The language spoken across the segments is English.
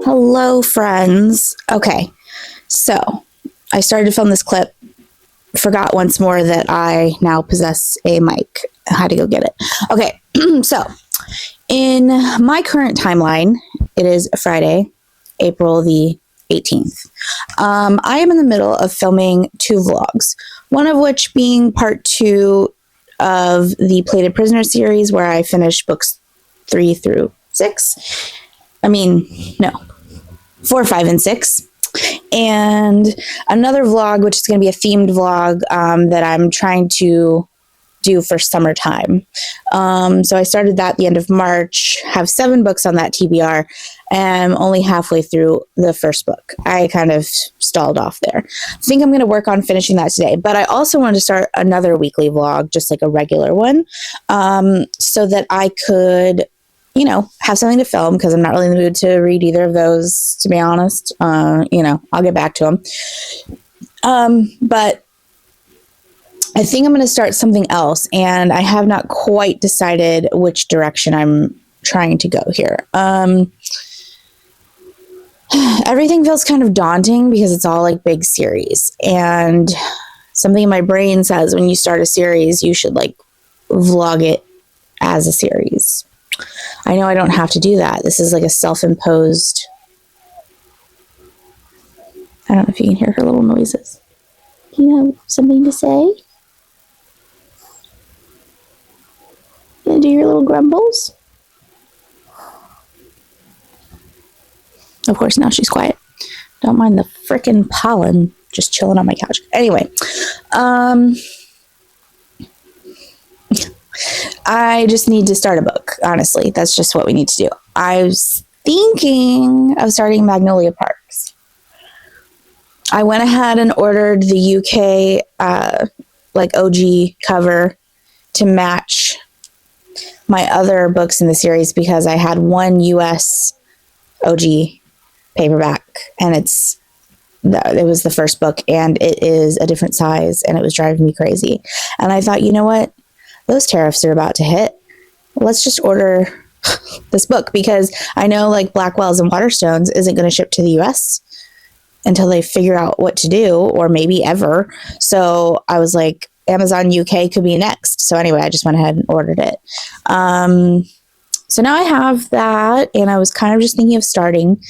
Hello, friends. Okay, so I started to film this clip, forgot once more that I now possess a mic. I had to go get it. Okay, so in my current timeline, it is Friday, April the 18th. I am in the middle of filming 2 vlogs, one of which being part 2 of the Plated Prisoner series, where I finished books 3 through 6. No, 4, 5, and 6. And another vlog, which is going to be a themed vlog that I'm trying to do for summertime. So I started that at the end of March, have 7 books on that TBR, and I'm only halfway through the first book. I kind of stalled off there. I think I'm going to work on finishing that today, but I also wanted to start another weekly vlog, just like a regular one, so that I could have something to film, because I'm not really in the mood to read either of those, to be honest. I'll get back to them. But I think I'm going to start something else, and I have not quite decided which direction I'm trying to go here. Everything feels kind of daunting because it's all like big series, and something in my brain says when you start a series, you should like vlog it as a series. I know I don't have to do that. This is like a self-imposed. I don't know if you can hear her little noises. You have something to say? You gonna do your little grumbles? Of course, now she's quiet. Don't mind the frickin' pollen just chilling on my couch. Anyway, I just need to start a book, honestly. That's just what we need to do. I was thinking of starting Magnolia Parks. I went ahead and ordered the UK OG cover to match my other books in the series, because I had one US OG paperback, and it was the first book, and it is a different size, and it was driving me crazy. And I thought, you know what? Those tariffs are about to hit. Let's just order this book, because I know like Blackwell's and Waterstones isn't going to ship to the US until they figure out what to do, or maybe ever. So I was like, Amazon UK could be next. So anyway, I just went ahead and ordered it. So now I have that, and I was kind of just thinking of starting.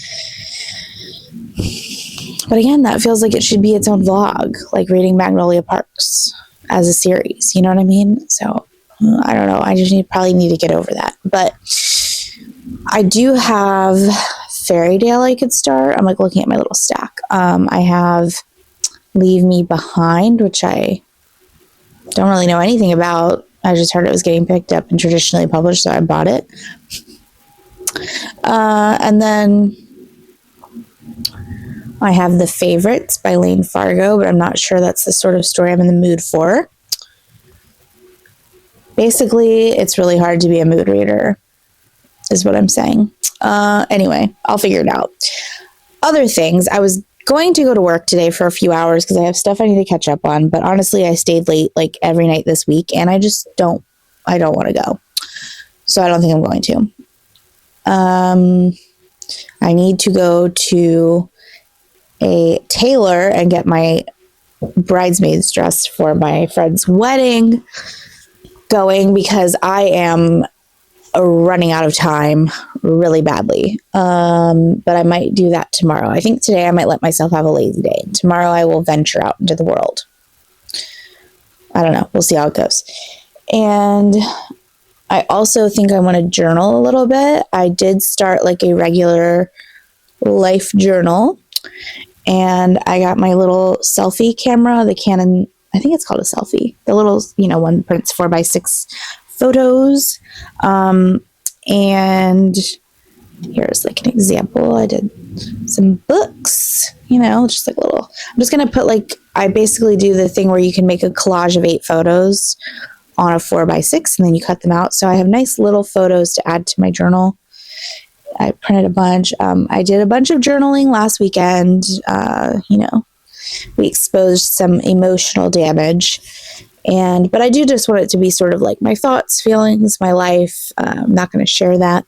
But again, that feels like it should be its own vlog, like reading Magnolia Parks as a series. You know what I mean? So I don't know. I just probably need to get over that. But I do have Fairytale I could start. I'm like looking at my little stack. I have Leave Me Behind, which I don't really know anything about. I just heard it was getting picked up and traditionally published, so I bought it. And then I have The Favorites by Lane Fargo, but I'm not sure that's the sort of story I'm in the mood for. Basically, it's really hard to be a mood reader, is what I'm saying. Anyway, I'll figure it out. Other things, I was going to go to work today for a few hours because I have stuff I need to catch up on, but honestly, I stayed late like every night this week, and I don't want to go. So I don't think I'm going to. I need to go to a tailor and get my bridesmaid's dress for my friend's wedding going, because I am running out of time really badly. But I might do that tomorrow. I think today I might let myself have a lazy day. Tomorrow I will venture out into the world. I don't know. We'll see how it goes. And I also think I want to journal a little bit. I did start like a regular life journal, and I got my little selfie camera, the Canon, I think it's called a selfie, the little, one prints 4x6 photos. And here's like an example. I did some books, just like little, I'm just going to put I basically do the thing where you can make a collage of 8 photos on a 4x6, and then you cut them out. So I have nice little photos to add to my journal. I printed a bunch. I did a bunch of journaling last weekend. We exposed some emotional damage, but I do just want it to be sort of like my thoughts, feelings, my life. I'm not going to share that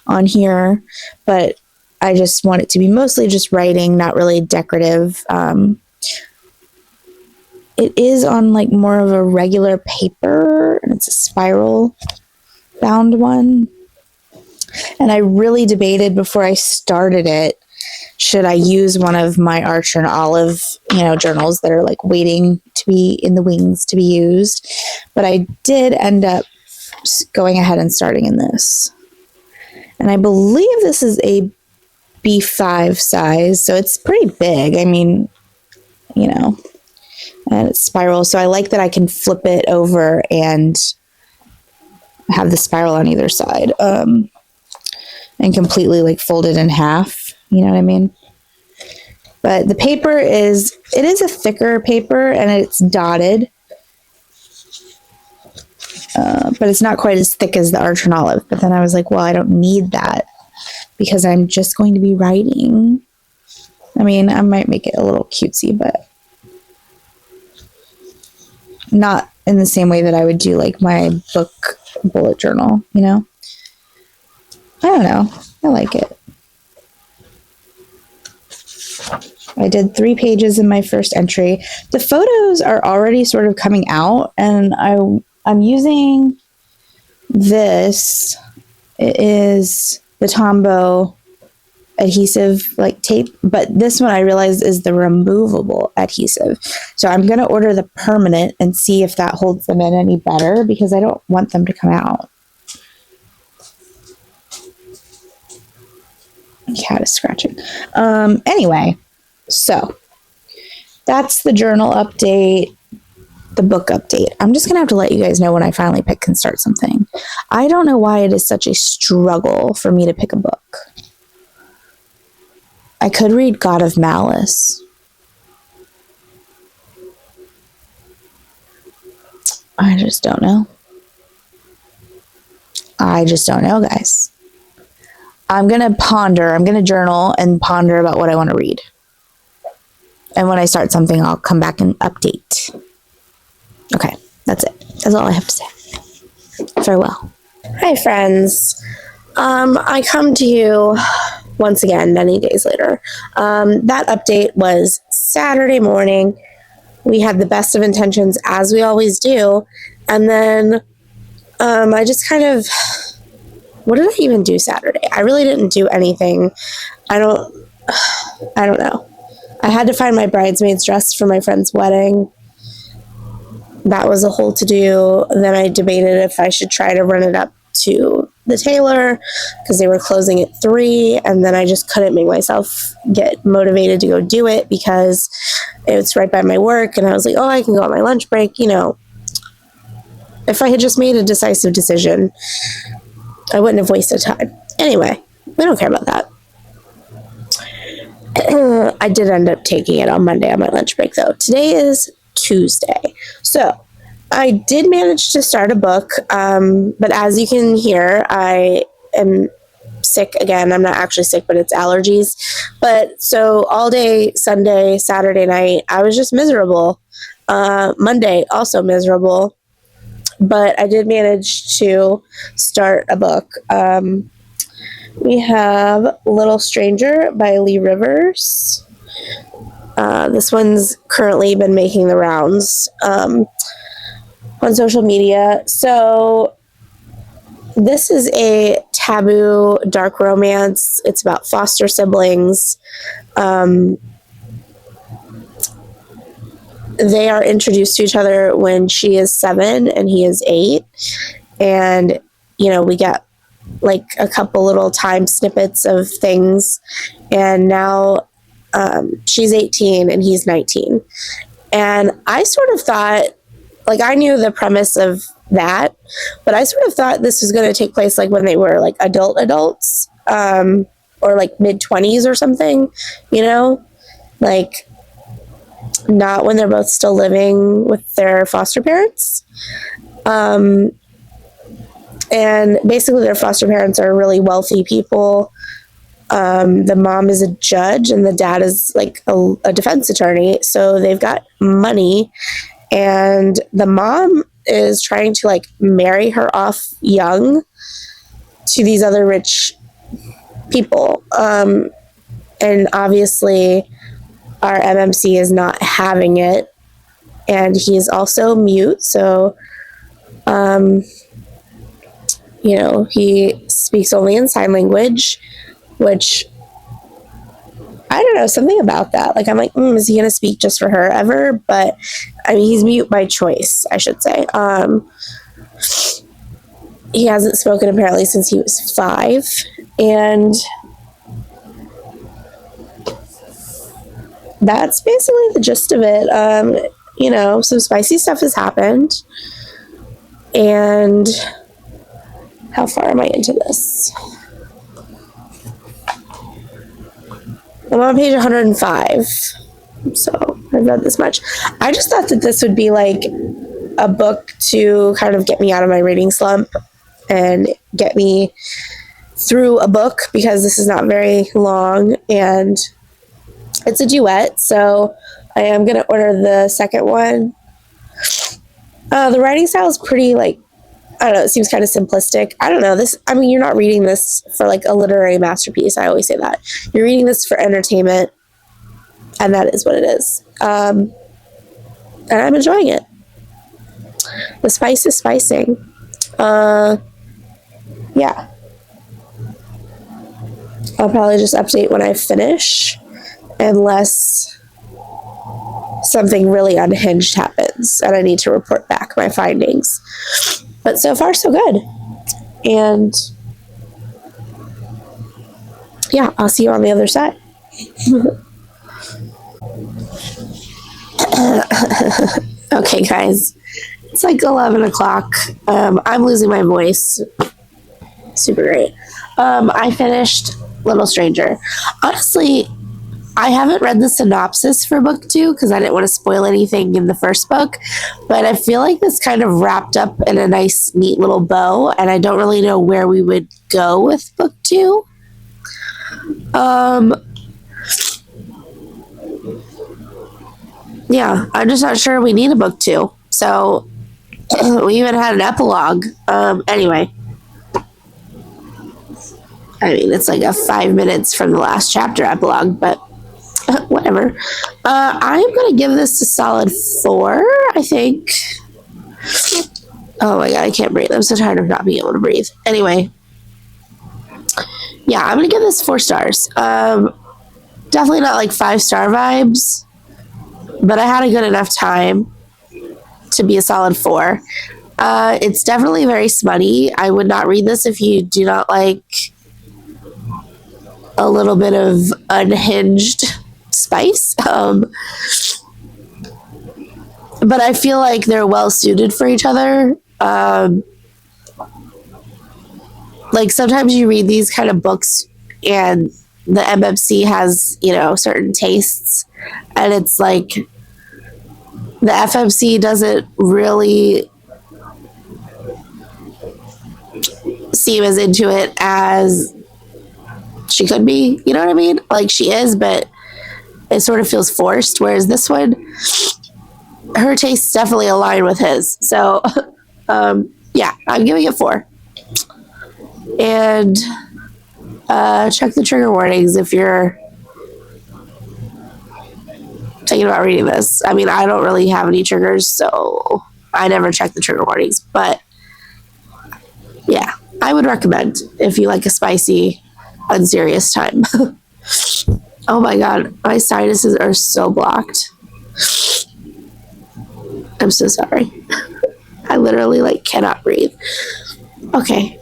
on here, but I just want it to be mostly just writing, not really decorative. It is on like more of a regular paper, and it's a spiral bound one. And I really debated before I started it, should I use one of my Archer and Olive, journals that are like waiting to be in the wings to be used. But I did end up going ahead and starting in this. And I believe this is a B5 size, so it's pretty big. I mean, and it's spiral. So I like that I can flip it over and have the spiral on either side, and completely like fold it in half. You know what I mean? But the paper is a thicker paper, and it's dotted. But it's not quite as thick as the Archer and Olive. But then I was like, well, I don't need that because I'm just going to be writing. I mean, I might make it a little cutesy, but not in the same way that I would do like my book bullet journal, I don't know. I like it. I did 3 pages in my first entry. The photos are already sort of coming out, and I'm using this. It is the Tombow adhesive like tape, but this one I realized is the removable adhesive. So I'm going to order the permanent and see if that holds them in any better, because I don't want them to come out. Cat is scratching. Anyway, so that's the journal update, the book update. I'm just going to have to let you guys know when I finally pick and start something. I don't know why it is such a struggle for me to pick a book. I could read God of Malice. I just don't know. Guys. I'm going to ponder. I'm going to journal and ponder about what I want to read. And when I start something, I'll come back and update. Okay, that's it. That's all I have to say. Farewell. Hi, friends. I come to you once again many days later. That update was Saturday morning. We had the best of intentions, as we always do. And then I just kind of... What did I even do Saturday? I really didn't do anything. I don't know. I had to find my bridesmaid's dress for my friend's wedding. That was a whole to-do. Then I debated if I should try to run it up to the tailor because they were closing at 3, and then I just couldn't make myself get motivated to go do it because it's right by my work, and I was like, oh, I can go on my lunch break. If I had just made a decisive decision, I wouldn't have wasted time. Anyway, we don't care about that. I did end up taking it on Monday on my lunch break, though. Today is Tuesday. So I did manage to start a book, but as you can hear, I am sick again. I'm not actually sick, but it's allergies. But so all day, Sunday, Saturday night, I was just miserable. Monday, also miserable. But I did manage to start a book. We have Little Stranger by Lee Rivers. This one's currently been making the rounds on social media. So this is a taboo dark romance. It's about foster siblings. They are introduced to each other when she is 7 and he is 8. And, we get like a couple little time snippets of things. And now she's 18 and he's 19. And I sort of thought, like, I knew the premise of that, but I sort of thought this was going to take place like when they were like adults, or like mid-20s or something, like not when they're both still living with their foster parents. And basically their foster parents are really wealthy people. The mom is a judge and the dad is like a defense attorney. So they've got money, and the mom is trying to like marry her off young to these other rich people. And obviously, our MMC is not having it. And he's also mute. So, he speaks only in sign language, which I don't know, something about that. Like, I'm like, is he going to speak just for her ever? But I mean, he's mute by choice, I should say. He hasn't spoken apparently since he was 5. And that's basically the gist of it. Some spicy stuff has happened. And how far am I into this? I'm on page 105. So I've read this much. I just thought that this would be like a book to kind of get me out of my reading slump and get me through a book, because this is not very long and it's a duet. So I am going to order the second one. The writing style is pretty, I don't know, it seems kind of simplistic. I don't know. You're not reading this for like a literary masterpiece. I always say that. You're reading this for entertainment, and that is what it is. And I'm enjoying it. The spice is spicing. Yeah. I'll probably just update when I finish, unless something really unhinged happens and I need to report back my findings. But so far, so good. And yeah, I'll see you on the other side. Okay, guys. It's like 11 o'clock. I'm losing my voice. Super great. I finished Little Stranger. Honestly, I haven't read the synopsis for book 2 because I didn't want to spoil anything in the first book, but I feel like this kind of wrapped up in a nice, neat little bow, and I don't really know where we would go with book 2. Yeah, I'm just not sure we need a book 2. So we even had an epilogue. Anyway. I mean, it's like a 5 minutes from the last chapter epilogue, but whatever. I'm going to give this a solid 4, I think. Oh my god, I can't breathe. I'm so tired of not being able to breathe. Anyway. Yeah, I'm going to give this 4 stars. Definitely not like 5-star vibes, but I had a good enough time to be a solid 4. It's definitely very smutty. I would not read this if you do not like a little bit of unhinged spice. But I feel like they're well suited for each other. Like sometimes you read these kind of books and the MMC has, certain tastes, and it's like the FMC doesn't really seem as into it as she could be, you know what I mean? Like she is, but it sort of feels forced. Whereas this one, her tastes definitely align with his. So, yeah, I'm giving it 4. And check the trigger warnings if you're thinking about reading this. I mean, I don't really have any triggers, so I never check the trigger warnings. But yeah, I would recommend if you like a spicy, unserious time. Oh my god, my sinuses are so blocked. I'm so sorry. I literally cannot breathe. Okay,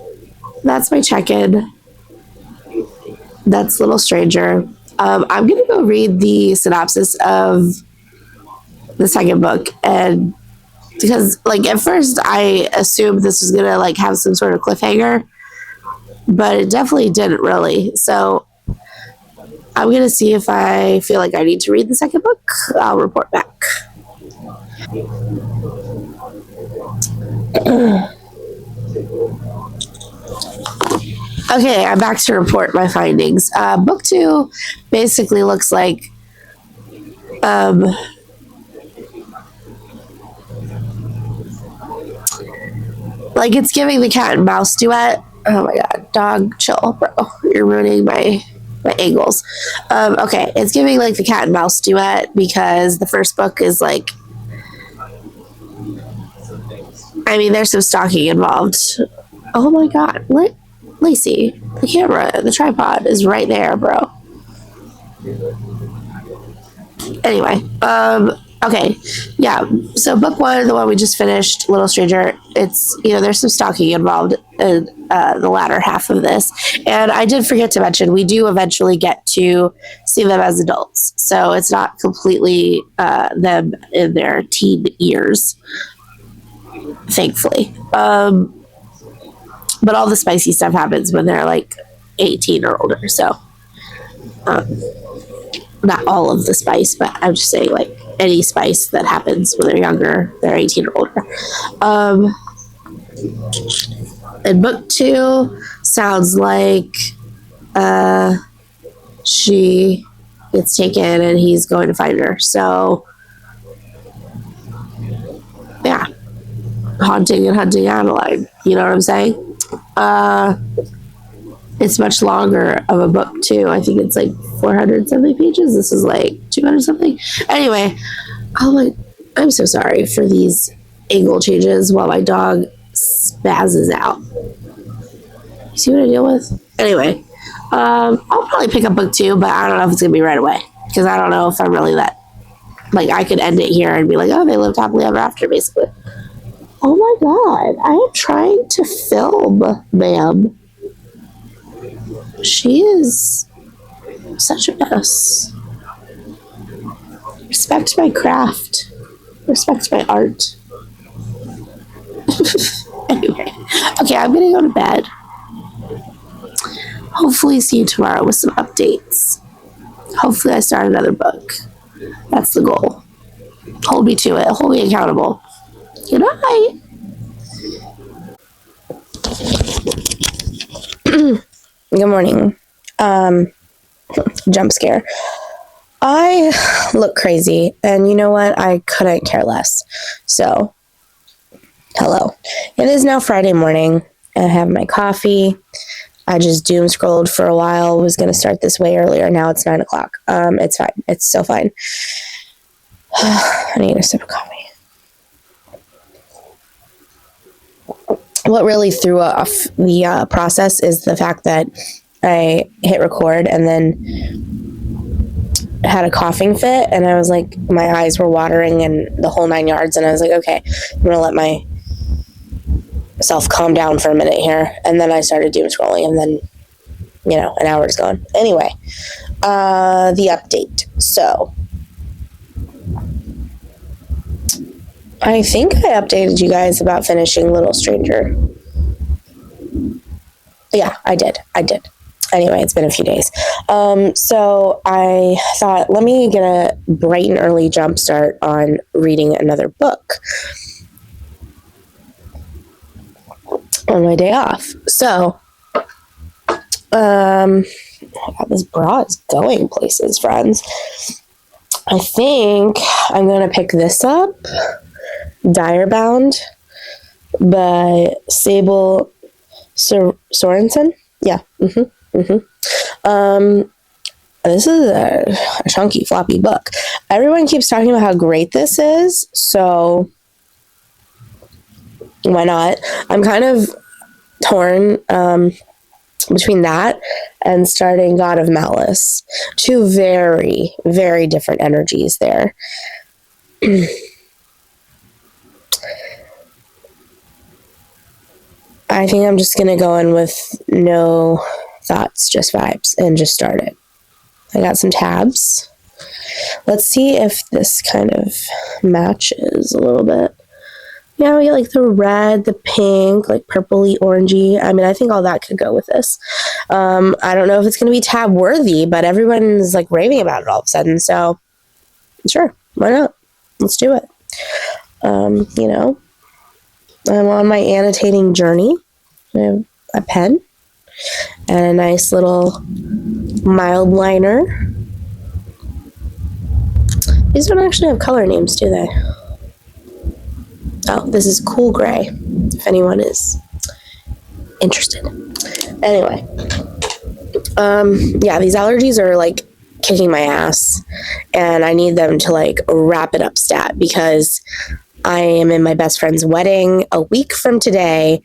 that's my check-in. That's Little Stranger. I'm gonna go read the synopsis of the second book, and because at first I assumed this was gonna have some sort of cliffhanger, but it definitely didn't really. So I'm gonna see if I feel like I need to read the second book. I'll report back. Okay, I'm back to report my findings. Book 2 basically looks like it's giving the cat and mouse duet. Oh my god, dog, chill, bro. You're ruining my angles. Okay, it's giving like the cat and mouse duet because the first book is like, I mean, there's some stalking involved. Oh my god, what? Lacey, the camera, the tripod is right there, bro. Anyway, okay, yeah. So book one, the one we just finished, Little Stranger. It's, you know, there's some stalking involved in the latter half of this, and I did forget to mention we do eventually get to see them as adults, so it's not completely them in their teen years, thankfully. But all the spicy stuff happens when they're like 18 or older, so not all of the spice, but I'm just saying like any spice that happens when they're younger, they're 18 or older. And book two sounds like she gets taken and he's going to find her. So yeah, haunting and hunting Adeline. You know what I'm saying? It's much longer of a book too. I think it's like 400 something pages. This is like 200 something. Anyway, I'm so sorry for these angle changes while my dog spazzes out. You see what I deal with? Anyway, I'll probably pick up book two, but I don't know if it's gonna be right away because I don't know if I'm really that, like, I could end it here and be like, oh, they lived happily ever after, basically. Oh my god, I am trying to film, ma'am. She is such a mess. Respect my craft. Respect my art. Anyway, okay, I'm gonna go to bed. Hopefully see you tomorrow with some updates. Hopefully I start another book. That's the goal. Hold me to it. Hold me accountable. Good night. Good morning. Jump scare. I look crazy, and you know what? I couldn't care less. So, hello. It is now Friday morning. I have my coffee. I just doom scrolled for a while. Was going to start this way earlier. Now it's 9 o'clock. It's fine. It's so fine. I need a sip of coffee. What really threw off the process is the fact that I hit record and then had a coughing fit, and I was like, my eyes were watering and the whole 9 yards, and I was like, okay, I'm gonna let myself calm down for a minute here, and then I started doom scrolling, and then, you know, an hour is gone. Anyway, the update. So, I think I updated you guys about finishing Little Stranger. Yeah, I did. Anyway, it's been a few days. So I thought, let me get a bright and early jump start on reading another book on my day off. So, this bra is going places, friends. I think I'm going to pick this up. Direbound by Sable Sorensen. Yeah. This is a chunky, floppy book. Everyone keeps talking about how great this is, so why not? I'm kind of torn between that and starting God of Malice. Two very, very different energies there. I think I'm just going to go in with no thoughts, just vibes, and just start it. I got some tabs. Let's see if this kind of matches a little bit. Yeah, we get like the red, the pink, like purpley, orangey. I mean, I think all that could go with this. I don't know if it's going to be tab worthy, but everyone's like raving about it all of a sudden. So, sure, why not? Let's do it. You know, I'm on my annotating journey. I have a pen and a nice little mild liner. These don't actually have color names, do they? Oh, this is Cool Gray, if anyone is interested. Anyway, yeah, these allergies are like kicking my ass, and I need them to like wrap it up stat because I am in my best friend's wedding a week from today.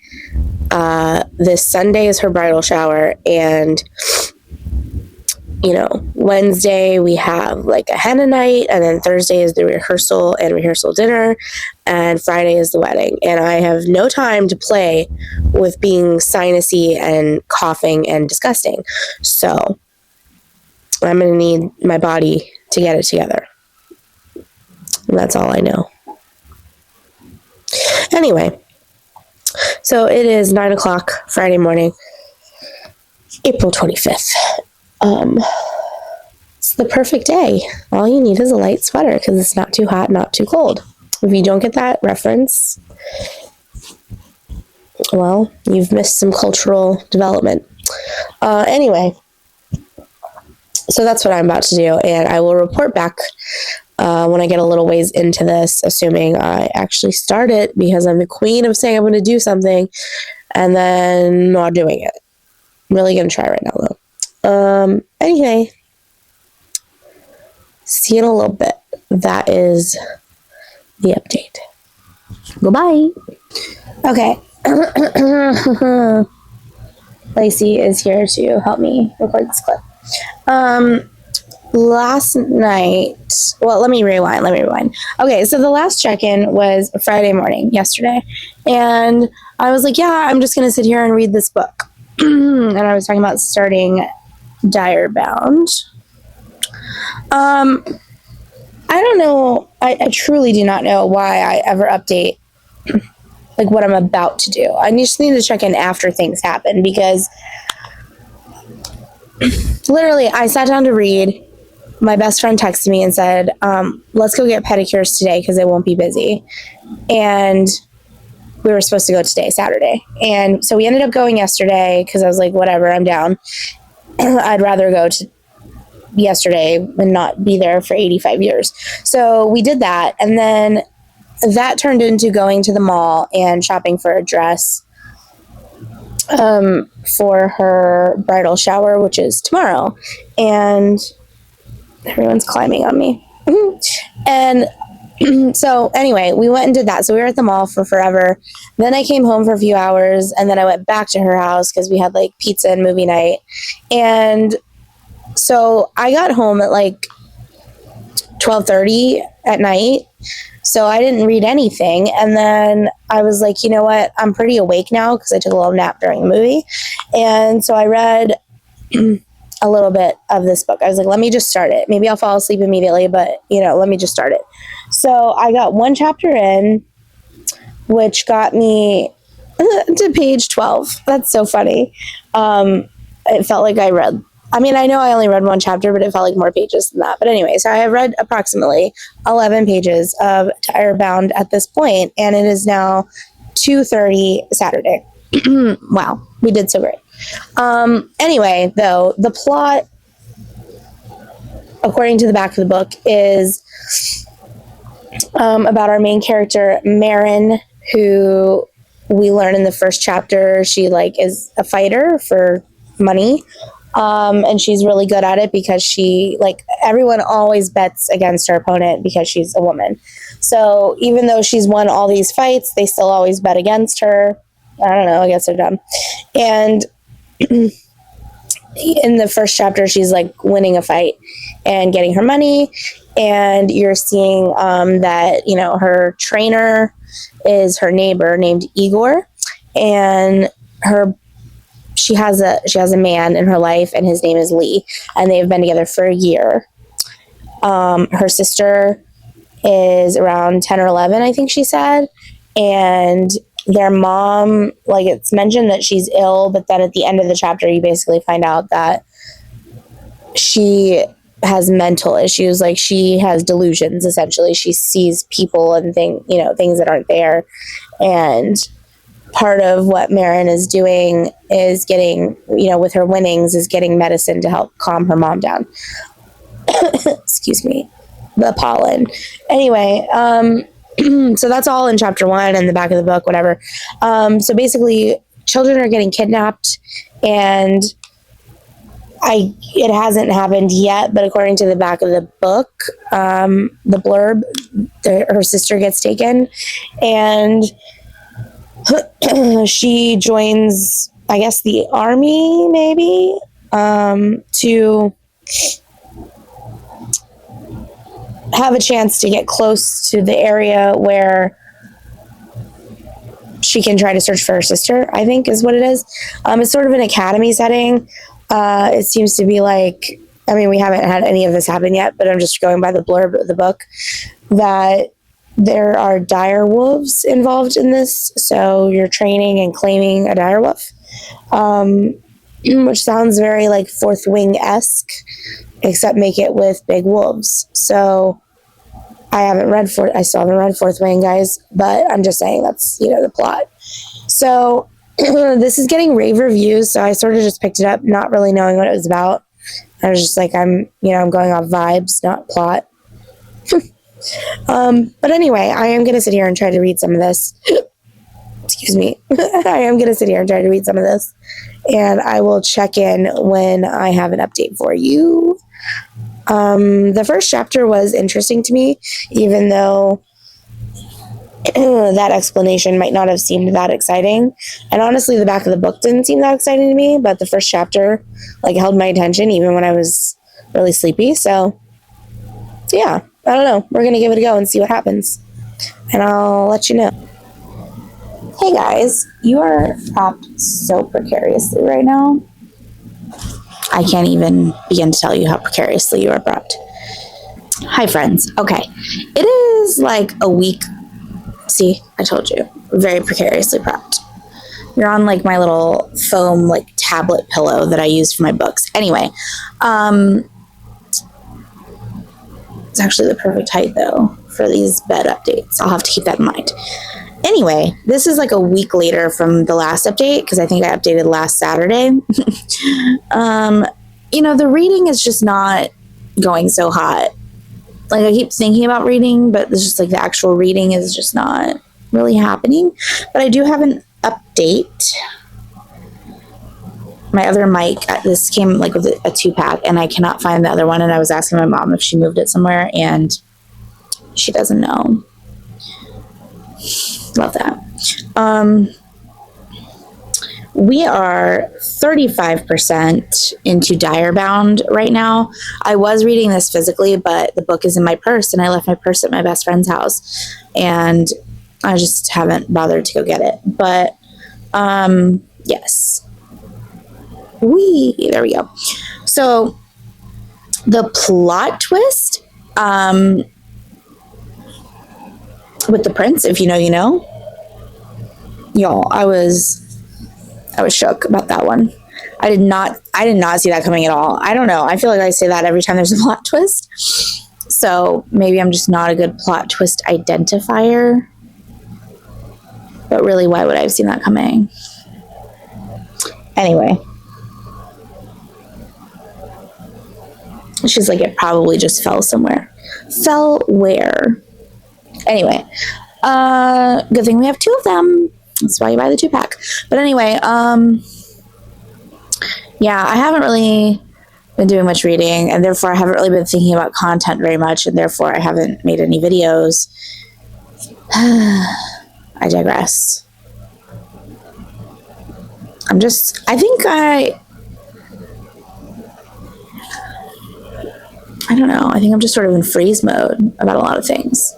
This Sunday is her bridal shower, and Wednesday we have like a henna night, and then Thursday is the rehearsal and rehearsal dinner, and Friday is the wedding. And I have no time to play with being sinusy and coughing and disgusting. So I'm going to need my body to get it together. And that's all I know. Anyway, so it is 9 o'clock Friday morning, April 25th. It's the perfect day. All you need is a light sweater because it's not too hot, not too cold. If you don't get that reference, well, you've missed some cultural development. Anyway, so that's what I'm about to do, and I will report back when I get a little ways into this, assuming I actually start it, because I'm the queen of saying I'm going to do something and then not doing it. I'm really going to try right now, though. Anyway, see you in a little bit. That is the update. Goodbye. Okay. Lacey is here to help me record this clip. Last night, well, let me rewind. Okay, so the last check-in was Friday morning, yesterday. And I was like, yeah, I'm just going to sit here and read this book. And I was talking about starting Direbound. I don't know. I truly do not know why I ever update like what I'm about to do. I just need to check in after things happen, because literally I sat down to read. My best friend texted me and said, let's go get pedicures today because it won't be busy. And we were supposed to go today, Saturday. And so we ended up going yesterday because I was like, whatever, I'm down. I'd rather go to yesterday and not be there for 85 years. So we did that. And then that turned into going to the mall and shopping for a dress for her bridal shower, which is tomorrow. And everyone's climbing on me. And so anyway, we went and did that. So we were at the mall for forever. Then I came home for a few hours, and then I went back to her house because we had like pizza and movie night. And so I got home at like 12:30 at night. So I didn't read anything. And then I was like, you know what? I'm pretty awake now because I took a little nap during the movie. And so I read a little bit of this book. I was like, let me just start it. Maybe I'll fall asleep immediately, but let me just start it. So I got one chapter in, which got me to page 12. That's so funny. It felt like I know I only read one chapter, but it felt like more pages than that. But anyway, so I have read approximately 11 pages of Direbound at this point, and it is now 2:30 Saturday. Wow, we did so great. Anyway, though, the plot, according to the back of the book, is about our main character, Marin, who we learn in the first chapter, she is a fighter for money. And she's really good at it because everyone always bets against her opponent because she's a woman. So even though she's won all these fights, they still always bet against her. I don't know, I guess they're dumb. And in the first chapter, she's winning a fight and getting her money. And you're seeing that, her trainer is her neighbor named Igor, and she has a man in her life, and his name is Lee, and they've been together for a year. Her sister is around 10 or 11, I think she said, and their mom, it's mentioned that she's ill, but then at the end of the chapter, you basically find out that she has mental issues. She has delusions, essentially. She sees people and things that aren't there. And part of what Marin is doing is getting, with her winnings, is getting medicine to help calm her mom down. Excuse me. The pollen. Anyway, so that's all in chapter 1 and the back of the book, whatever. So basically, children are getting kidnapped, and it hasn't happened yet, but according to the back of the book, the blurb, her sister gets taken, and she joins, I guess, the army, maybe, to have a chance to get close to the area where she can try to search for her sister, I think is what it is. It's sort of an academy setting. It seems to be like, I mean, we haven't had any of this happen yet, but I'm just going by the blurb of the book, that there are dire wolves involved in this. So you're training and claiming a dire wolf, which sounds very like Fourth Wing-esque, except make it with big wolves. So I still haven't read Fourth Wing, guys, but I'm just saying that's, the plot. So this is getting rave reviews, so I sort of just picked it up, not really knowing what it was about. I was just like, I'm going off vibes, not plot. But anyway, I am going to sit here and try to read some of this. Excuse me. I am going to sit here and try to read some of this, and I will check in when I have an update for you. The first chapter was interesting to me, even though that explanation might not have seemed that exciting. And honestly, the back of the book didn't seem that exciting to me, but the first chapter held my attention even when I was really sleepy. So yeah, I don't know. We're going to give it a go and see what happens. And I'll let you know. Hey guys, you are propped so precariously right now. I can't even begin to tell you how precariously you are propped. Hi friends. Okay. It is like a week. See, I told you. Very precariously propped. You're on my little foam tablet pillow that I use for my books. Anyway, it's actually the perfect height though for these bed updates. I'll have to keep that in mind. Anyway, this is a week later from the last update because I think I updated last Saturday. The reading is just not going so hot. I keep thinking about reading, but it's just the actual reading is just not really happening. But I do have an update. My other mic, this came with a 2-pack, and I cannot find the other one. And I was asking my mom if she moved it somewhere, and she doesn't know. Love that. We are 35% into Direbound right now. I was reading this physically, but the book is in my purse, and I left my purse at my best friend's house, and I just haven't bothered to go get it. But yes, there we go. So the plot twist with the prince, if you know, you know. Y'all, I was shook about that one. I did not see that coming at all. I don't know. I feel like I say that every time there's a plot twist. So maybe I'm just not a good plot twist identifier. But really, why would I have seen that coming? Anyway. She's it probably just fell somewhere. Fell where? Anyway. Good thing we have 2 of them. That's why you buy the 2-pack. But anyway, yeah, I haven't really been doing much reading, and therefore I haven't really been thinking about content very much, and therefore I haven't made any videos. I digress. I don't know. I think I'm just sort of in freeze mode about a lot of things.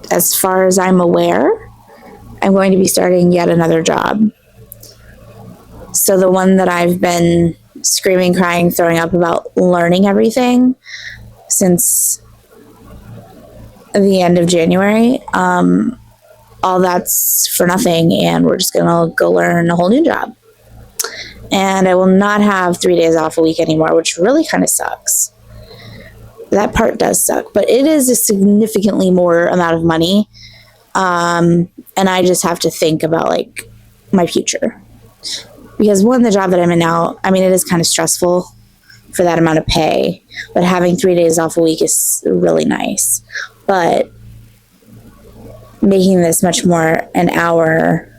As far as I'm aware, I'm going to be starting yet another job. So the one that I've been screaming, crying, throwing up about learning everything since the end of January, all that's for nothing, and we're just going to go learn a whole new job. And I will not have 3 days off a week anymore, which really kind of sucks. That part does suck, but it is a significantly more amount of money. And I just have to think about my future, because the job that I'm in now, I mean, it is kind of stressful for that amount of pay, but having 3 days off a week is really nice. But making this much more an hour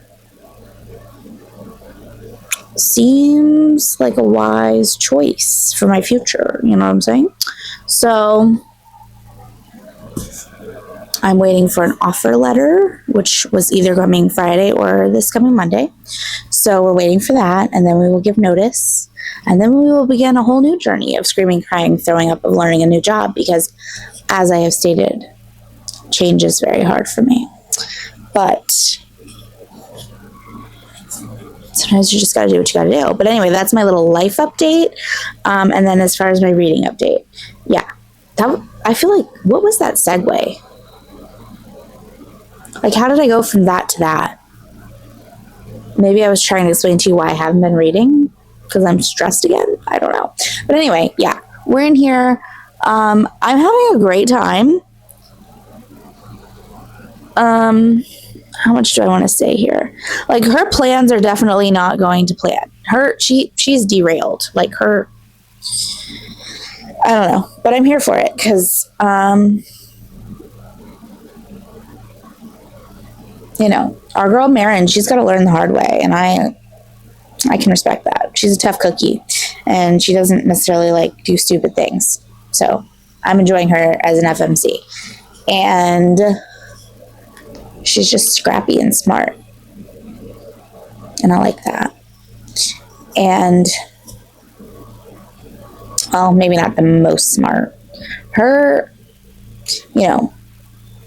seems like a wise choice for my future. You know what I'm saying? So I'm waiting for an offer letter, which was either coming Friday or this coming Monday. So we're waiting for that, and then we will give notice, and then we will begin a whole new journey of screaming, crying, throwing up, of learning a new job, because as I have stated, change is very hard for me. But sometimes you just got to do what you got to do. But anyway, that's my little life update. And then as far as my reading update, yeah, I feel like, what was that segue? Like, how did I go from that to that? Maybe I was trying to explain to you why I haven't been reading, because I'm stressed again. I don't know. But anyway, yeah, we're in here. I'm having a great time. How much do I want to say here? Like, her plans are definitely not going to plan. She's derailed. Like, I don't know. But I'm here for it, because, our girl Marin, she's got to learn the hard way, and I can respect that. She's a tough cookie, and she doesn't necessarily like do stupid things. So I'm enjoying her as an FMC, and she's just scrappy and smart, and I like that. And, well, maybe not the most smart. Her,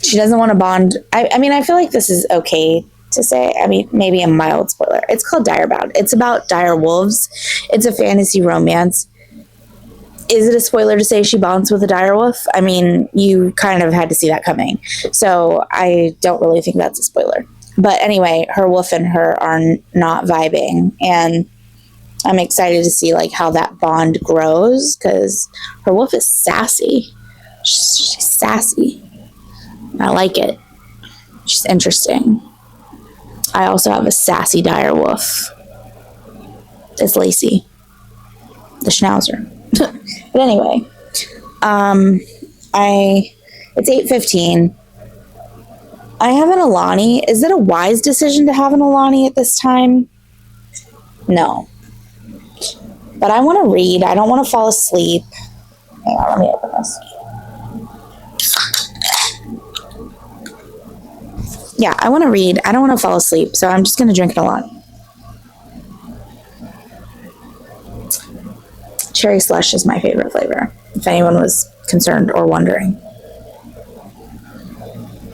she doesn't want to bond. I mean, I feel like this is okay to say. I mean, maybe a mild spoiler. It's called Direbound. It's about dire wolves. It's a fantasy romance. Is it a spoiler to say she bonds with a dire wolf? I mean, you kind of had to see that coming. So I don't really think that's a spoiler. But anyway, her wolf and her are not vibing. And I'm excited to see like how that bond grows, because her wolf is sassy. She's sassy. I like it. She's interesting. I also have a sassy dire wolf. It's Lacey, the schnauzer. But anyway, it's 8:15. I have an Alani. Is it a wise decision to have an Alani at this time? No. But I want to read. I don't want to fall asleep. Hang on, let me open this. Yeah, I want to read. I don't want to fall asleep, so I'm just going to drink it a lot. Cherry slush is my favorite flavor, if anyone was concerned or wondering.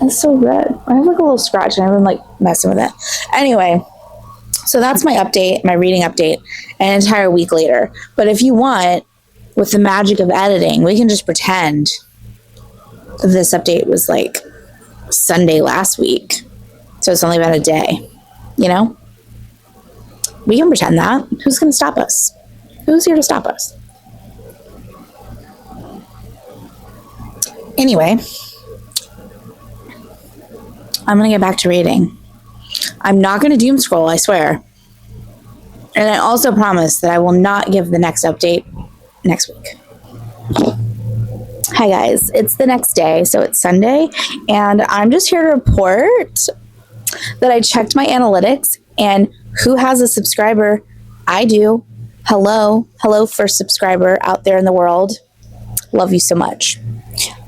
It's so red. I have like a little scratch and I've been like messing with it. Anyway, so that's my update, my reading update, an entire week later. But if you want, with the magic of editing, we can just pretend that this update was like Sunday last week. So it's only been a day, We can pretend that. Who's going to stop us? Who's here to stop us? Anyway, I'm going to get back to reading. I'm not going to doom scroll, I swear. And I also promise that I will not give the next update next week. Hi guys, it's the next day, so it's Sunday, and I'm just here to report that I checked my analytics, and who has a subscriber? I do. Hello, first subscriber out there in the world. Love you so much.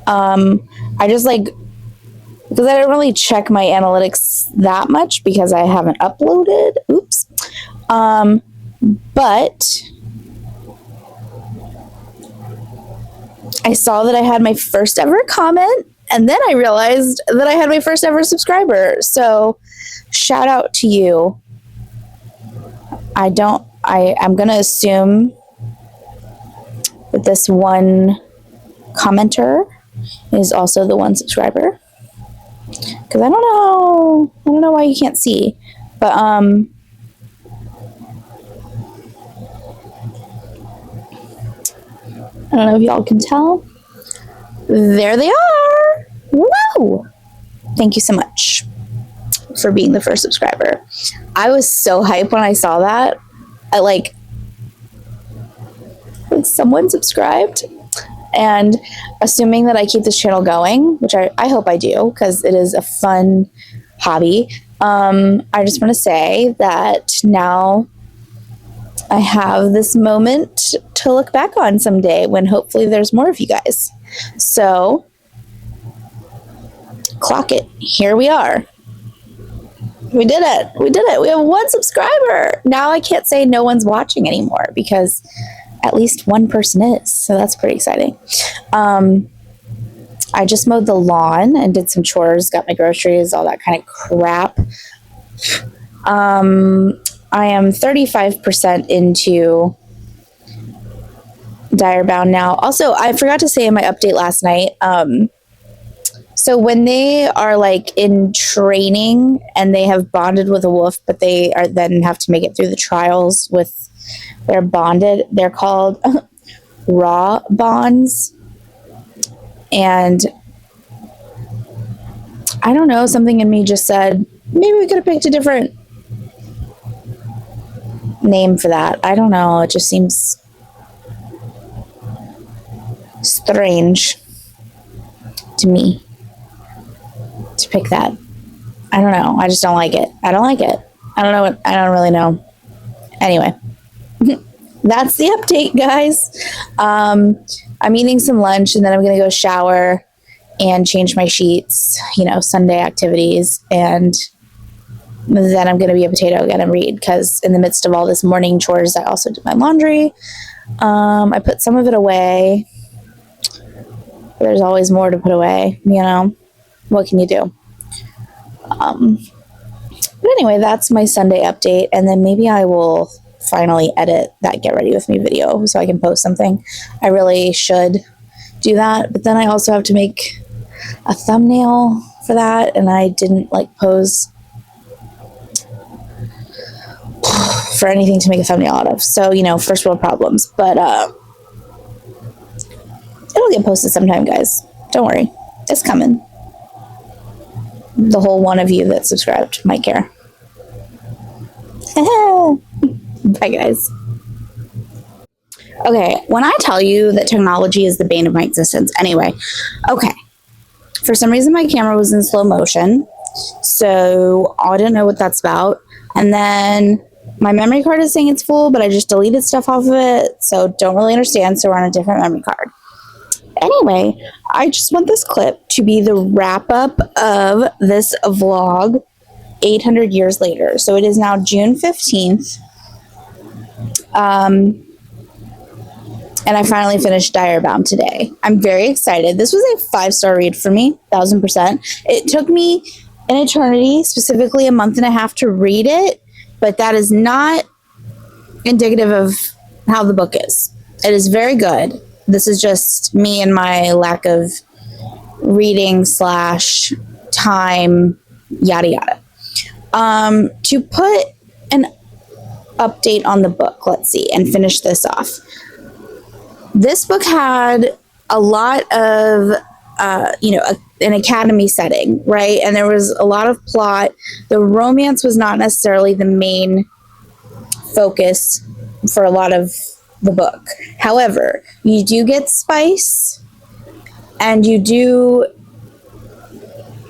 I just because I don't really check my analytics that much because I haven't uploaded. Oops. But I saw that I had my first ever comment, and then I realized that I had my first ever subscriber. So shout out to you. I'm going to assume that this one commenter is also the one subscriber. Because I don't know why you can't see. But, I don't know if y'all can tell. There they are. Woo! Thank you so much for being the first subscriber. I was so hyped when I saw that. Someone subscribed, and assuming that I keep this channel going, which I hope I do, because it is a fun hobby. I just want to say that now I have this moment to look back on someday when hopefully there's more of you guys. So, clock it. Here we are. We did it. We did it. We have 1 subscriber. Now I can't say no one's watching anymore because at least one person is. So that's pretty exciting. I just mowed the lawn and did some chores, got my groceries, all that kind of crap. I am 35% into Direbound now. Also, I forgot to say in my update last night, so when they are like in training and they have bonded with a wolf, but they are then have to make it through the trials with they're bonded, they're called raw bonds. And I don't know, something in me just said, maybe we could have picked a different name for that. I don't know. It just seems strange to me to pick that. I don't know. I just don't like it. I don't like it. I don't know what, I don't really know. Anyway, that's the update, guys. I'm eating some lunch and then I'm going to go shower and change my sheets, Sunday activities. And then I'm going to be a potato again and read because in the midst of all this morning chores, I also did my laundry. I put some of it away. There's always more to put away, What can you do? But anyway, that's my Sunday update. And then maybe I will finally edit that Get Ready With Me video so I can post something. I really should do that. But then I also have to make a thumbnail for that. And I didn't pose for anything to make a thumbnail out of. So, first world problems. But it'll get posted sometime, guys. Don't worry. It's coming. The whole one of you that subscribed might care. Bye, guys. Okay, when I tell you that technology is the bane of my existence, anyway, okay. For some reason, my camera was in slow motion, so I didn't know what that's about. And then my memory card is saying it's full, but I just deleted stuff off of it, so don't really understand, so we're on a different memory card. Anyway, I just want this clip to be the wrap-up of this vlog 800 years later. So it is now June 15th. And I finally finished Direbound today. I'm very excited. This was a 5-star read for me, 1000%. It took me an eternity, specifically a month and a half to read it, but that is not indicative of how the book is. It is very good. This is just me and my lack of reading / time, yada yada. To put an update on the book, let's see, and finish this off. This book had a lot of, an academy setting, right? And there was a lot of plot. The romance was not necessarily the main focus for a lot of the book. However, you do get spice and you do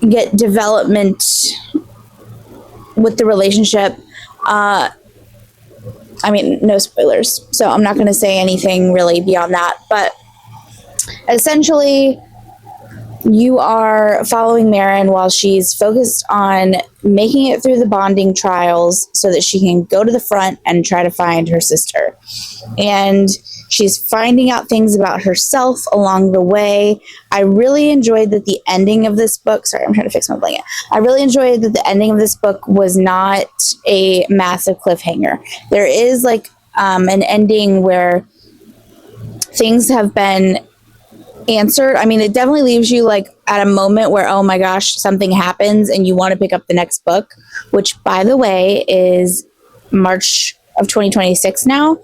get development with the relationship. No spoilers, so I'm not going to say anything really beyond that, but essentially you are following Marin while she's focused on making it through the bonding trials so that she can go to the front and try to find her sister. And she's finding out things about herself along the way. I really enjoyed that the ending of this book, sorry, I'm trying to fix my blanket. I really enjoyed that the ending of this book was not a massive cliffhanger. There is an ending where things have been answered. It definitely leaves you at a moment where, oh my gosh, something happens and you want to pick up the next book, which by the way is March of 2026 now,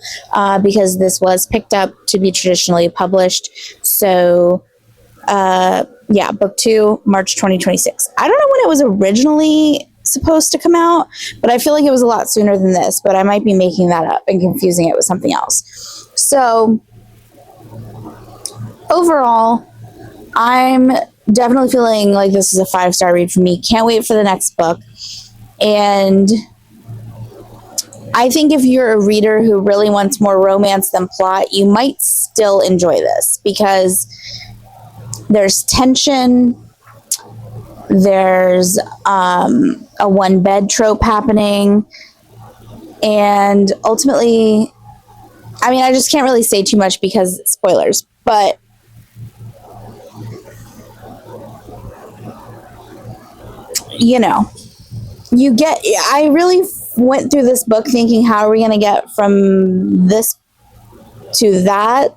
because this was picked up to be traditionally published. So book 2, March 2026. I don't know when it was originally supposed to come out, but I feel like it was a lot sooner than this, but I might be making that up and confusing it with something else. So overall, I'm definitely feeling like this is a 5-star read for me. Can't wait for the next book. And I think if you're a reader who really wants more romance than plot, you might still enjoy this because there's tension. There's a one bed trope happening. And ultimately, I mean, I just can't really say too much because spoilers, but you know, I really went through this book thinking, how are we going to get from this to that?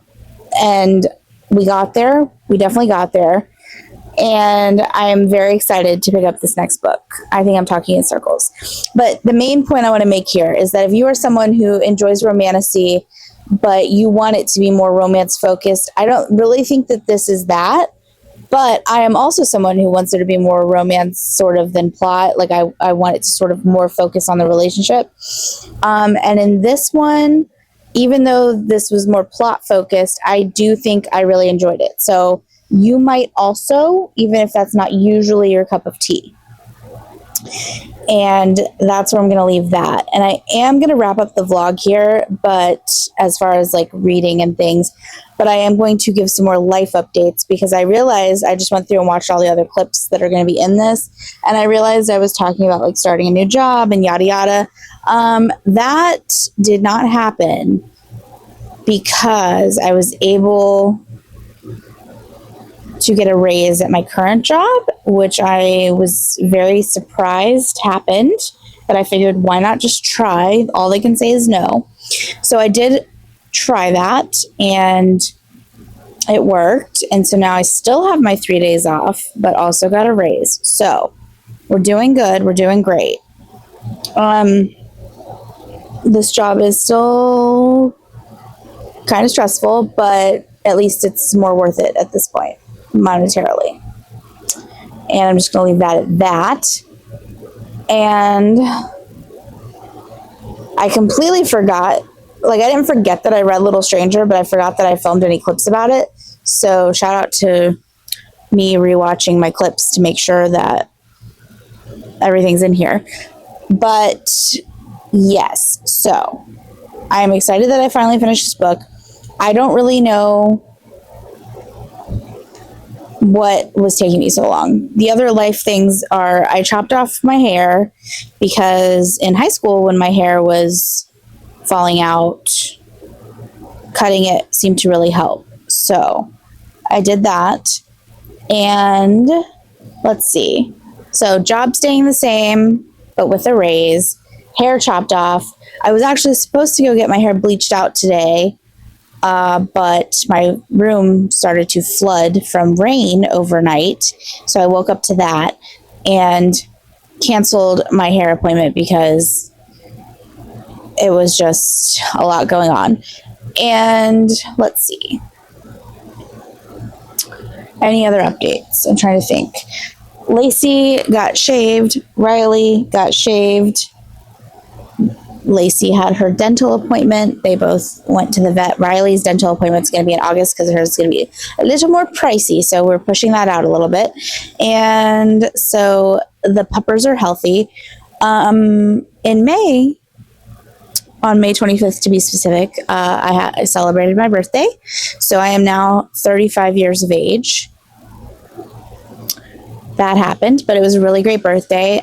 And we got there. We definitely got there. And I am very excited to pick up this next book. I think I'm talking in circles. But the main point I want to make here is that if you are someone who enjoys romantasy, but you want it to be more romance focused, I don't really think that this is that. But I am also someone who wants there to be more romance sort of than plot. Like I want it to sort of more focus on the relationship. And in this one, even though this was more plot focused, I do think I really enjoyed it. So you might also, even if that's not usually your cup of tea. And that's where I'm going to leave that. And I am going to wrap up the vlog here, but as far as like reading and things, but I am going to give some more life updates because I realized I just went through and watched all the other clips that are going to be in this. And I realized I was talking about like starting a new job and yada, yada. That did not happen because I was able to get a raise at my current job, which I was very surprised happened, but I figured why not just try? All they can say is no. So I did try that and it worked. And so now I still have my 3 days off, but also got a raise. So we're doing good. We're doing great. This job is still kind of stressful, but at least it's more worth it at this point, monetarily. And I'm just going to leave that at that. And I completely forgot, like I didn't forget that I read Little Stranger, but I forgot that I filmed any clips about it. So shout out to me rewatching my clips to make sure that everything's in here. But yes, so I'm excited that I finally finished this book. I don't really know what was taking me so long. The other life things are I chopped off my hair because in high school when my hair was falling out, cutting it seemed to really help. So I did that. And let's see. So job staying the same, but with a raise. Hair chopped off. I was actually supposed to go get my hair bleached out today. But my room started to flood from rain overnight. So I woke up to that and canceled my hair appointment because it was just a lot going on. And let's see. Any other updates? I'm trying to think. Lacey got shaved. Riley got shaved. Lacey had her dental appointment. They both went to the vet. Riley's dental appointment is going to be in August because hers is going to be a little more pricey. So we're pushing that out a little bit. And so the puppers are healthy. In May, on May 25th to be specific, I celebrated my birthday. So I am now 35 years of age. That happened, but it was a really great birthday.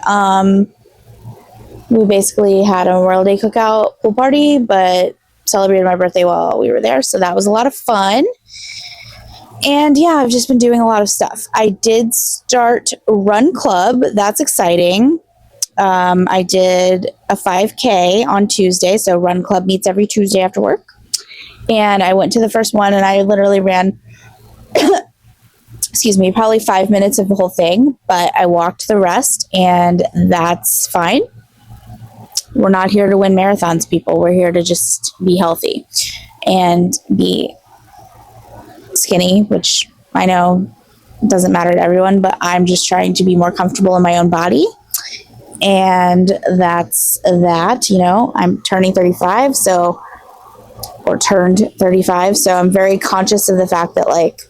We basically had a Memorial Day cookout pool party, but celebrated my birthday while we were there. So that was a lot of fun. And yeah, I've just been doing a lot of stuff. I did start Run Club. That's exciting. I did a 5K on Tuesday. So Run Club meets every Tuesday after work. And I went to the first one and I literally ran, excuse me, probably 5 minutes of the whole thing, but I walked the rest and that's fine. We're not here to win marathons, people. We're here to just be healthy and be skinny, which I know doesn't matter to everyone, but I'm just trying to be more comfortable in my own body. And that's that, you know, I'm turning 35, or turned 35. So I'm very conscious of the fact that, like,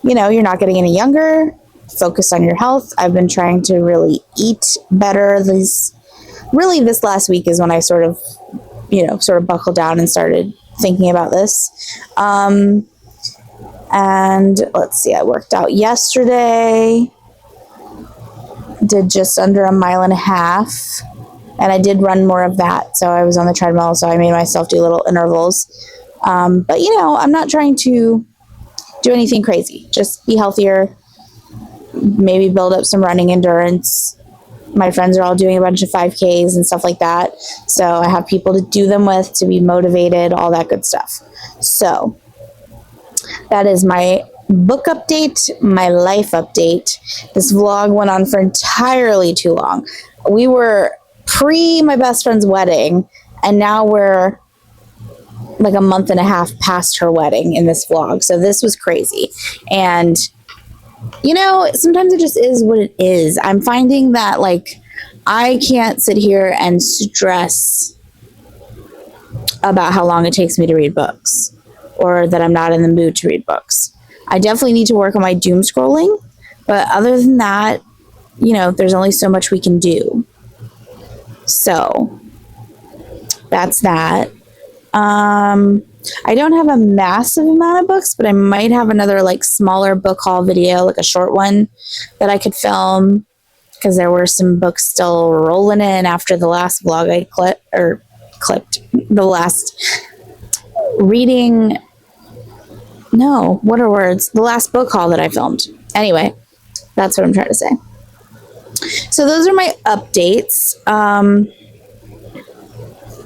you know, you're not getting any younger. focus on your health. I've been trying to really eat better. This last week is when I sort of buckled down and started thinking about this. And let's see, I worked out yesterday, did just under 1.5 miles, and I did run more of that. So I was on the treadmill, so I made myself do little intervals. But I'm not trying to do anything crazy. Just be healthier, maybe build up some running endurance. My friends are all doing a bunch of 5Ks and stuff like that. So I have people to do them with, to be motivated, all that good stuff. So that is my book update, my life update. This vlog went on for entirely too long. We were pre my best friend's wedding, and now we're like 1.5 months past her wedding in this vlog. So this was crazy. And sometimes it just is what it is. I'm finding that I can't sit here and stress about how long it takes me to read books, or that I'm not in the mood to read books. I definitely need to work on my doom scrolling, but other than that, there's only so much we can do. So that's that. I don't have a massive amount of books, but I might have another smaller book haul video, a short one that I could film, because there were some books still rolling in after the last vlog I clipped the last reading. No, what are words? The last book haul that I filmed. Anyway, that's what I'm trying to say. So those are my updates.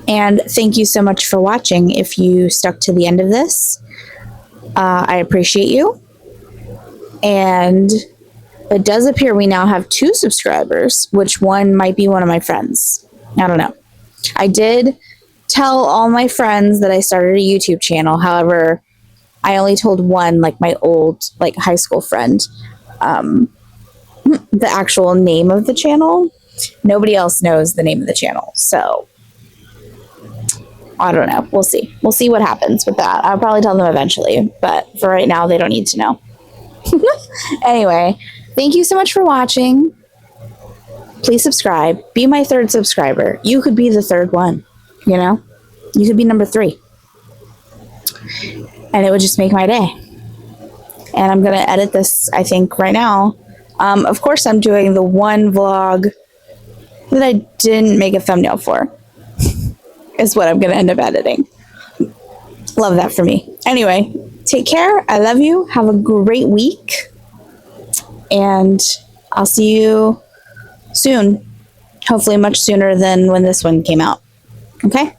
And thank you so much for watching. If you stuck to the end of this, I appreciate you. And it does appear we now have 2 subscribers, which one might be one of my friends. I don't know. I did tell all my friends that I started a YouTube channel. However, I only told one, my old high school friend, the actual name of the channel. Nobody else knows the name of the channel. So I don't know. We'll see. We'll see what happens with that. I'll probably tell them eventually, but for right now, they don't need to know. Anyway, thank you so much for watching. Please subscribe. Be my 3rd subscriber. You could be the 3rd one, You could be number 3. And it would just make my day. And I'm going to edit this, I think, right now. Of course, I'm doing the one vlog that I didn't make a thumbnail for. Is what I'm going to end up editing. Love that for me. Anyway, take care. I love you. Have a great week. And I'll see you soon. Hopefully much sooner than when this one came out. Okay?